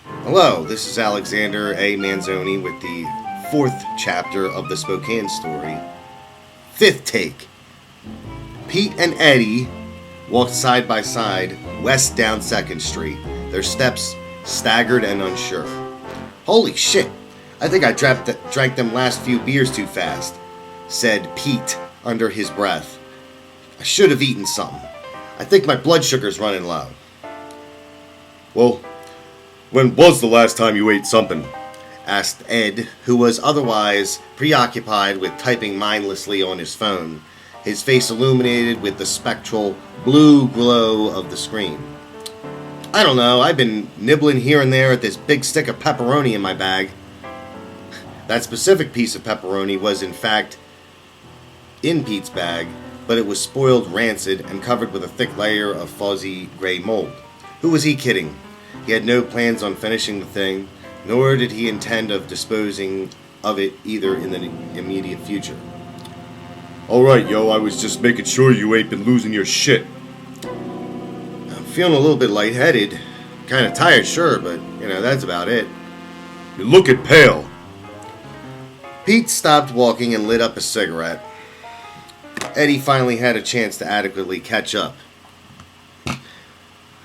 Hello, this is Alexander A. Manzoni with the fourth chapter of the Spokane story. Fifth take. Pete and Eddie walked side by side west down 2nd Street, their steps staggered and unsure. Holy shit, I think I drank them last few beers too fast, said Pete under his breath. I should have eaten something. I think my blood sugar's running low. Well, when was the last time you ate something? Asked Ed, who was otherwise preoccupied with typing mindlessly on his phone, his face illuminated with the spectral blue glow of the screen. I don't know, I've been nibbling here and there at this big stick of pepperoni in my bag. That specific piece of pepperoni was in fact in Pete's bag, but it was spoiled, rancid, and covered with a thick layer of fuzzy gray mold. Who was he kidding? He had no plans on finishing the thing, nor did he intend of disposing of it either in the immediate future. Alright, yo, I was just making sure you ain't been losing your shit. I'm feeling a little bit lightheaded. Kind of tired, sure, but, that's about it. You looking pale. Pete stopped walking and lit up a cigarette. Eddie finally had a chance to adequately catch up.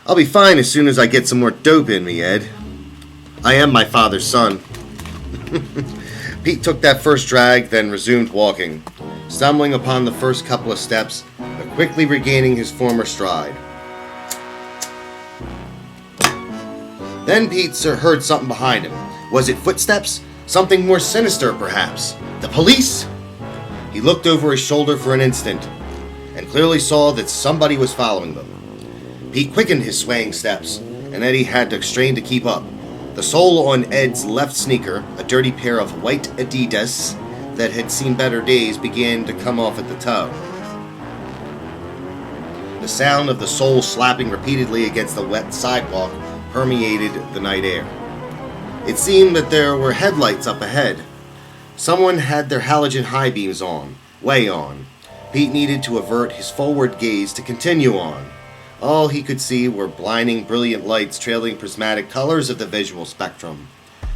I'll be fine as soon as I get some more dope in me, Ed. I am my father's son. Pete took that first drag, then resumed walking, stumbling upon the first couple of steps, but quickly regaining his former stride. Then Pete heard something behind him. Was it footsteps? Something more sinister, perhaps? The police? He looked over his shoulder for an instant, and clearly saw that somebody was following them. Pete quickened his swaying steps, and Eddie had to strain to keep up. The sole on Ed's left sneaker, a dirty pair of white Adidas that had seen better days, began to come off at the toe. The sound of the sole slapping repeatedly against the wet sidewalk permeated the night air. It seemed that there were headlights up ahead. Someone had their halogen high beams on, way on. Pete needed to avert his forward gaze to continue on. All he could see were blinding, brilliant lights trailing prismatic colors of the visual spectrum.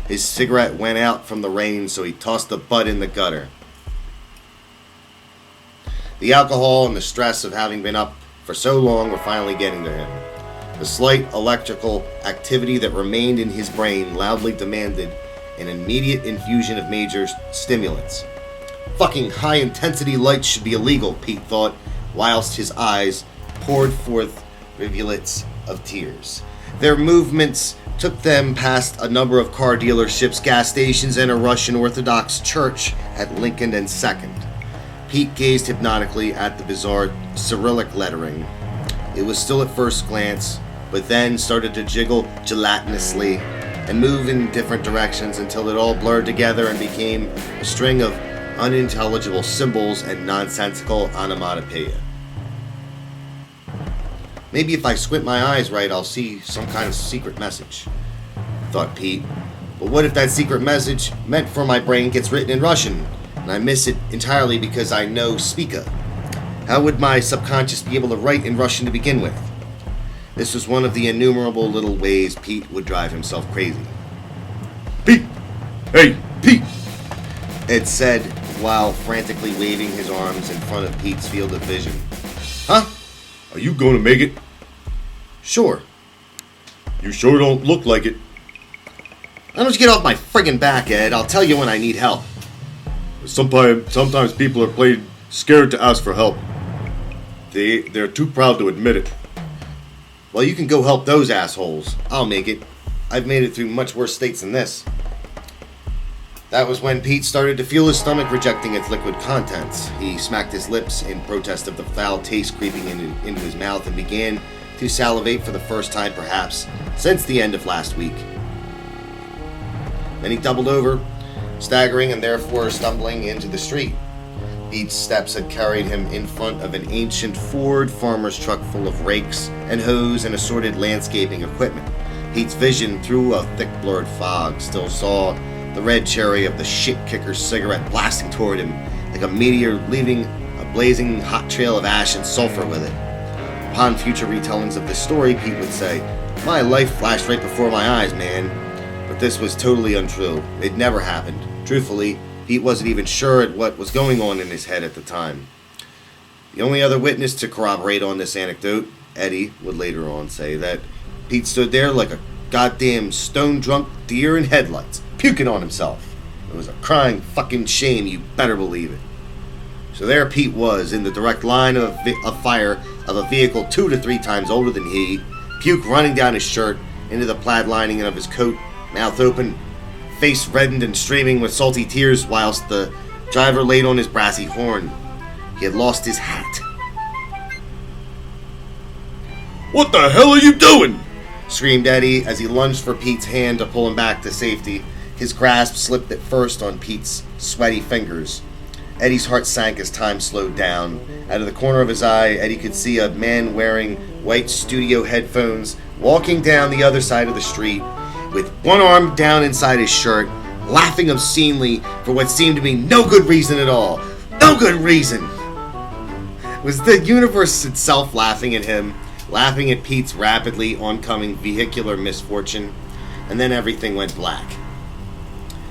His cigarette went out from the rain, so he tossed the butt in the gutter. The alcohol and the stress of having been up for so long were finally getting to him. The slight electrical activity that remained in his brain loudly demanded an immediate infusion of major stimulants. Fucking high-intensity lights should be illegal, Pete thought, whilst his eyes poured forth rivulets of tears. Their movements took them past a number of car dealerships, gas stations, and a Russian Orthodox church at Lincoln and 2nd. Pete gazed hypnotically at the bizarre Cyrillic lettering. It was still at first glance, but then started to jiggle gelatinously and move in different directions until it all blurred together and became a string of unintelligible symbols and nonsensical onomatopoeia. Maybe if I squint my eyes right, I'll see some kind of secret message, thought Pete. But what if that secret message meant for my brain gets written in Russian, and I miss it entirely because I know Spika? How would my subconscious be able to write in Russian to begin with? This was one of the innumerable little ways Pete would drive himself crazy. Pete! Hey, Pete! Ed said while frantically waving his arms in front of Pete's field of vision. Huh? Are you going to make it? Sure. You sure don't look like it. Why don't you get off my friggin' back, Ed? I'll tell you when I need help. Sometimes people are plain scared to ask for help. They're too proud to admit it. Well, you can go help those assholes. I'll make it. I've made it through much worse states than this. That was when Pete started to feel his stomach rejecting its liquid contents. He smacked his lips in protest of the foul taste creeping into his mouth and began to salivate for the first time perhaps since the end of last week. Then he doubled over, staggering and therefore stumbling into the street. Pete's steps had carried him in front of an ancient Ford farmer's truck full of rakes and hoes and assorted landscaping equipment. Pete's vision through a thick blurred fog still saw the red cherry of the shit-kicker's cigarette blasting toward him like a meteor, leaving a blazing hot trail of ash and sulfur with it. Upon future retellings of this story, Pete would say, "My life flashed right before my eyes, man. But this was totally untrue. It never happened. Truthfully, Pete wasn't even sure at what was going on in his head at the time. The only other witness to corroborate on this anecdote, Eddie, would later on say that Pete stood there like a goddamn stone-drunk deer in headlights, puking on himself. It was a crying fucking shame, you better believe it. So there Pete was, in the direct line of fire of a vehicle 2 to 3 times older than he, puke running down his shirt, into the plaid lining of his coat, mouth open, face reddened and streaming with salty tears, whilst the driver laid on his brassy horn. He had lost his hat. What the hell are you doing? Screamed Eddie as he lunged for Pete's hand to pull him back to safety. His grasp slipped at first on Pete's sweaty fingers. Eddie's heart sank as time slowed down. Out of the corner of his eye, Eddie could see a man wearing white studio headphones walking down the other side of the street with one arm down inside his shirt, laughing obscenely for what seemed to be no good reason at all. No good reason! Was the universe itself laughing at him, laughing at Pete's rapidly oncoming vehicular misfortune? And then everything went black.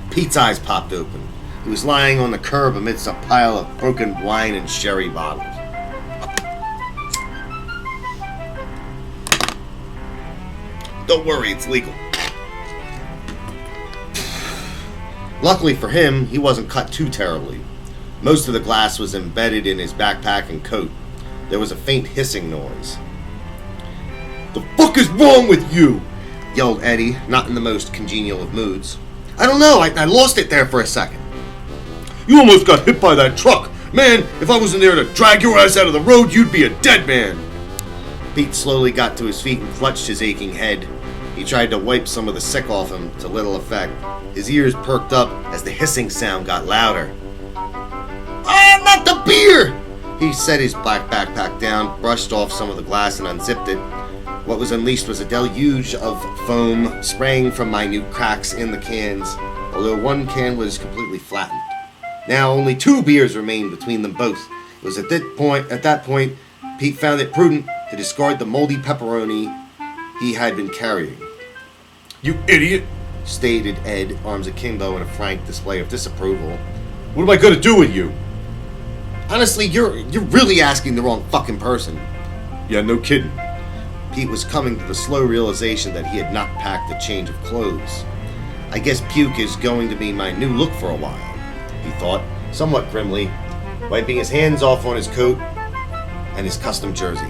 Pete's eyes popped open. He was lying on the curb amidst a pile of broken wine and sherry bottles. Don't worry, it's legal. Luckily for him, he wasn't cut too terribly. Most of the glass was embedded in his backpack and coat. There was a faint hissing noise. The fuck is wrong with you? Yelled Eddie, not in the most congenial of moods. I don't know, I lost it there for a second. You almost got hit by that truck. Man, if I wasn't there to drag your ass out of the road, you'd be a dead man. Pete slowly got to his feet and clutched his aching head. He tried to wipe some of the sick off him, to little effect. His ears perked up as the hissing sound got louder. Ah, not the beer! He set his black backpack down, brushed off some of the glass and unzipped it. What was unleashed was a deluge of foam spraying from minute cracks in the cans, although one can was completely flattened. Now only 2 beers remained between them both. It was at that point, Pete found it prudent to discard the moldy pepperoni he had been carrying. You idiot, stated Ed, arms akimbo in a frank display of disapproval. What am I gonna do with you? Honestly, you're really asking the wrong fucking person. Yeah, no kidding. Pete was coming to the slow realization that he had not packed a change of clothes. I guess puke is going to be my new look for a while, he thought, somewhat grimly, wiping his hands off on his coat and his custom jersey.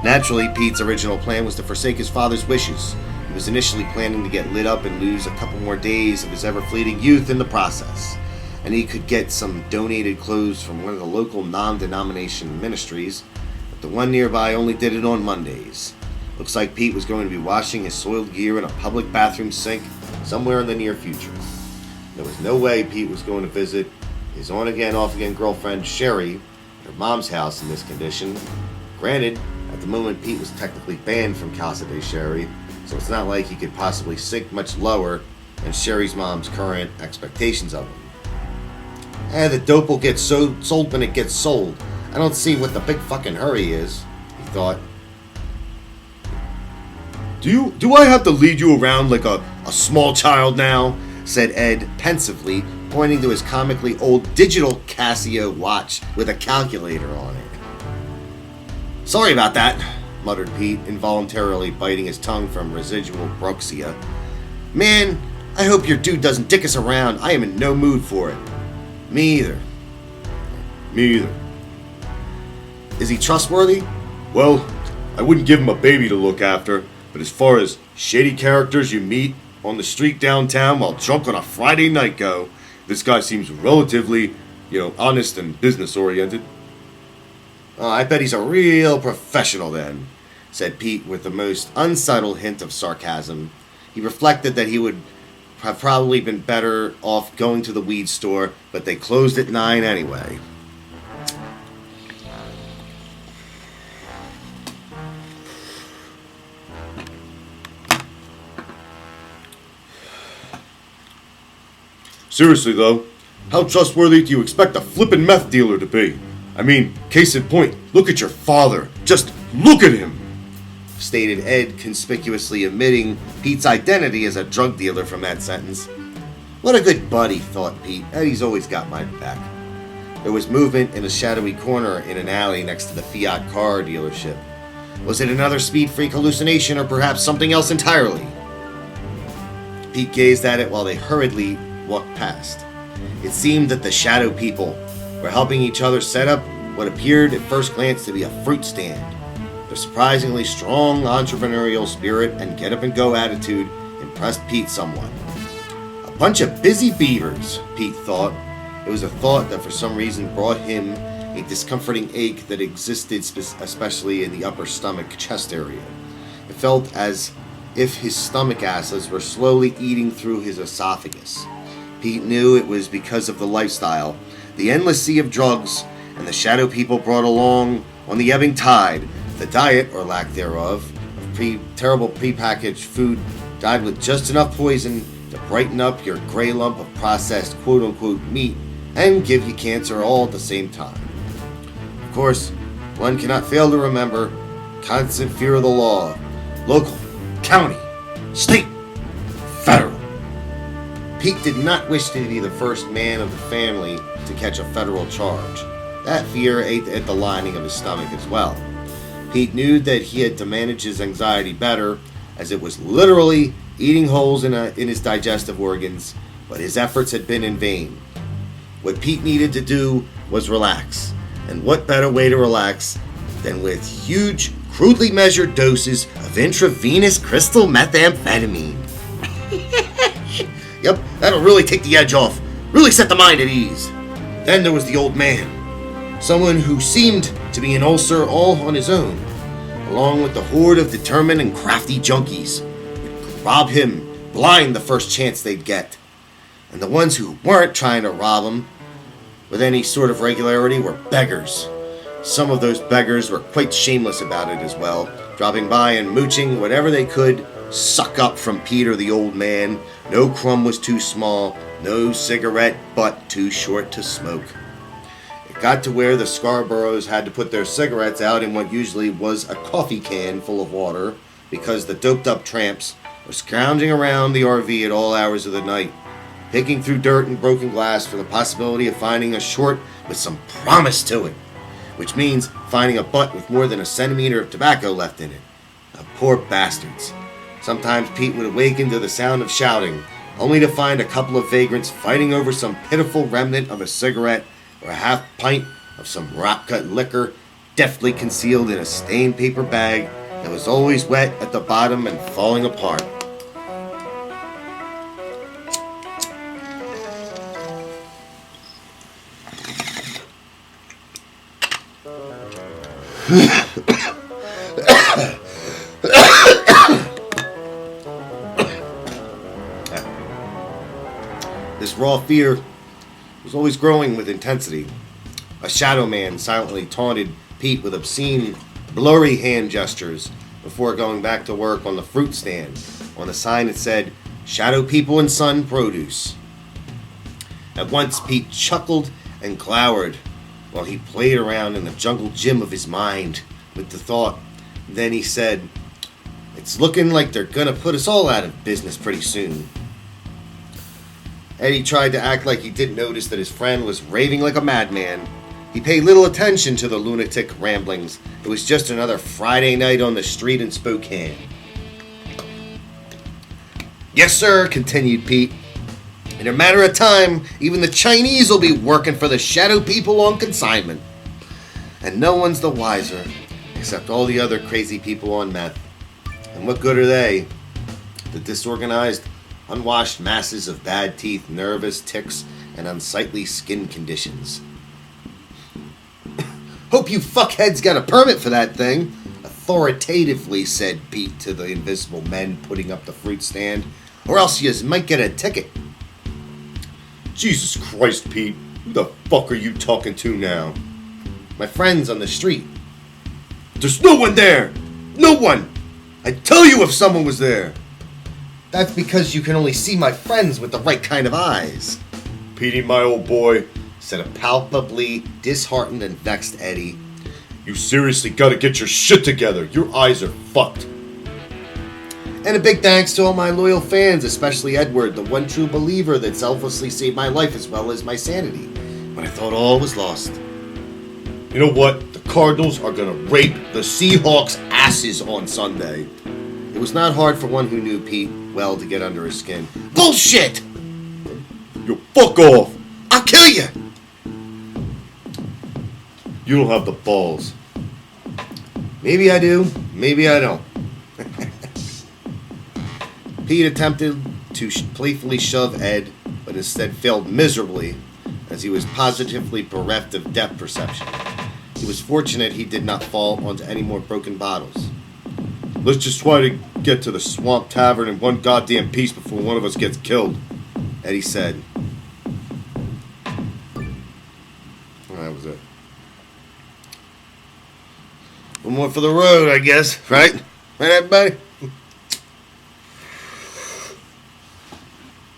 Naturally, Pete's original plan was to forsake his father's wishes. He was initially planning to get lit up and lose a couple more days of his ever-fleeting youth in the process, and he could get some donated clothes from one of the local non-denomination ministries, but the one nearby only did it on Mondays. Looks like Pete was going to be washing his soiled gear in a public bathroom sink somewhere in the near future. There was no way Pete was going to visit his on-again, off-again girlfriend, Sherry, at her mom's house in this condition. Granted, at the moment Pete was technically banned from Casa de Sherry, so it's not like he could possibly sink much lower than Sherry's mom's current expectations of him. The dope will get sold when it gets sold. I don't see what the big fucking hurry is, he thought. Do I have to lead you around like a small child now? Said Ed pensively, pointing to his comically old digital Casio watch with a calculator on it. Sorry about that, muttered Pete, involuntarily biting his tongue from residual bruxia. Man, I hope your dude doesn't dick us around. I am in no mood for it. Me either. Me either. Is he trustworthy? Well, I wouldn't give him a baby to look after, but as far as shady characters you meet on the street downtown while drunk on a Friday night go, this guy seems relatively, honest and business-oriented. Oh, I bet he's a real professional then, said Pete with the most unsubtle hint of sarcasm. He reflected that he would have probably been better off going to the weed store, but they closed at 9 anyway. Seriously though, how trustworthy do you expect a flippin' meth dealer to be? I mean, case in point, look at your father. Just look at him. stated Ed, conspicuously omitting Pete's identity as a drug dealer from that sentence. What a good buddy, thought Pete. Eddie's always got my back. There was movement in a shadowy corner in an alley next to the Fiat car dealership. Was it another speed freak hallucination or perhaps something else entirely? Pete gazed at it while they hurriedly walked past. It seemed that the shadow people were helping each other set up what appeared at first glance to be a fruit stand. Their surprisingly strong entrepreneurial spirit and get-up-and-go attitude impressed Pete somewhat. A bunch of busy beavers, Pete thought. It was a thought that for some reason brought him a discomforting ache that existed especially in the upper stomach chest area. It felt as if his stomach acids were slowly eating through his esophagus. Pete knew it was because of the lifestyle, the endless sea of drugs, and the shadow people brought along on the ebbing tide, the diet, or lack thereof, of terrible prepackaged food dyed with just enough poison to brighten up your gray lump of processed quote-unquote meat and give you cancer all at the same time. Of course, one cannot fail to remember constant fear of the law, local, county, state, federal. Pete did not wish to be the first man of the family to catch a federal charge. That fear ate at the lining of his stomach as well. Pete knew that he had to manage his anxiety better, as it was literally eating holes in his digestive organs, but his efforts had been in vain. What Pete needed to do was relax, and what better way to relax than with huge, crudely measured doses of intravenous crystal methamphetamine. Yep, that'll really take the edge off, really set the mind at ease. Then there was the old man, someone who seemed to be an ulcer all on his own, along with the horde of determined and crafty junkies who'd rob him blind the first chance they'd get. And the ones who weren't trying to rob him with any sort of regularity were beggars. Some of those beggars were quite shameless about it as well, dropping by and mooching whatever they could suck up from Peter the old man. No crumb was too small, no cigarette butt too short to smoke. It got to where the Scarboroughs had to put their cigarettes out in what usually was a coffee can full of water because the doped up tramps were scrounging around the RV at all hours of the night, picking through dirt and broken glass for the possibility of finding a short with some promise to it, which means finding a butt with more than a centimeter of tobacco left in it. The poor bastards. Sometimes Pete would awaken to the sound of shouting, only to find a couple of vagrants fighting over some pitiful remnant of a cigarette or a half pint of some rock-cut liquor deftly concealed in a stained paper bag that was always wet at the bottom and falling apart. This raw fear was always growing with intensity. A shadow man silently taunted Pete with obscene, blurry hand gestures before going back to work on the fruit stand. On the sign it said, "Shadow People and Sun Produce." At once Pete chuckled and glowered while he played around in the jungle gym of his mind with the thought. Then he said, "It's looking like they're gonna put us all out of business pretty soon." Eddie tried to act like he didn't notice that his friend was raving like a madman. He paid little attention to the lunatic ramblings. It was just another Friday night on the street in Spokane. "Yes, sir," continued Pete. "In a matter of time, even the Chinese will be working for the shadow people on consignment. And no one's the wiser, except all the other crazy people on meth. And what good are they? The disorganized, unwashed masses of bad teeth, nervous tics, and unsightly skin conditions." "Hope you fuckheads got a permit for that thing," authoritatively said Pete to the invisible men putting up the fruit stand, "or else you might get a ticket." Jesus Christ, Pete. Who the fuck are you talking to now? "My friends on the street." There's no one there! No one! I'd tell you if someone was there! "That's because you can only see my friends with the right kind of eyes," Petey, my old boy, said a palpably disheartened and vexed Eddie. You seriously gotta get your shit together. Your eyes are fucked. And a big thanks to all my loyal fans, especially Edward, the one true believer that selflessly saved my life as well as my sanity when I thought all was lost. You know what? The Cardinals are gonna rape the Seahawks' asses on Sunday. It was not hard for one who knew Pete well to get under his skin. Bullshit! You fuck off! I'll kill you! You don't have the balls. Maybe I do, maybe I don't. Pete attempted to playfully shove Ed, but instead failed miserably as he was positively bereft of depth perception. He was fortunate he did not fall onto any more broken bottles. Let's just try to get to the Swamp Tavern in one goddamn piece before one of us gets killed, Eddie said. Well, that was it. One more for the road, I guess, right? Right, everybody?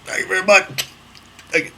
Thank you very much. Thank you.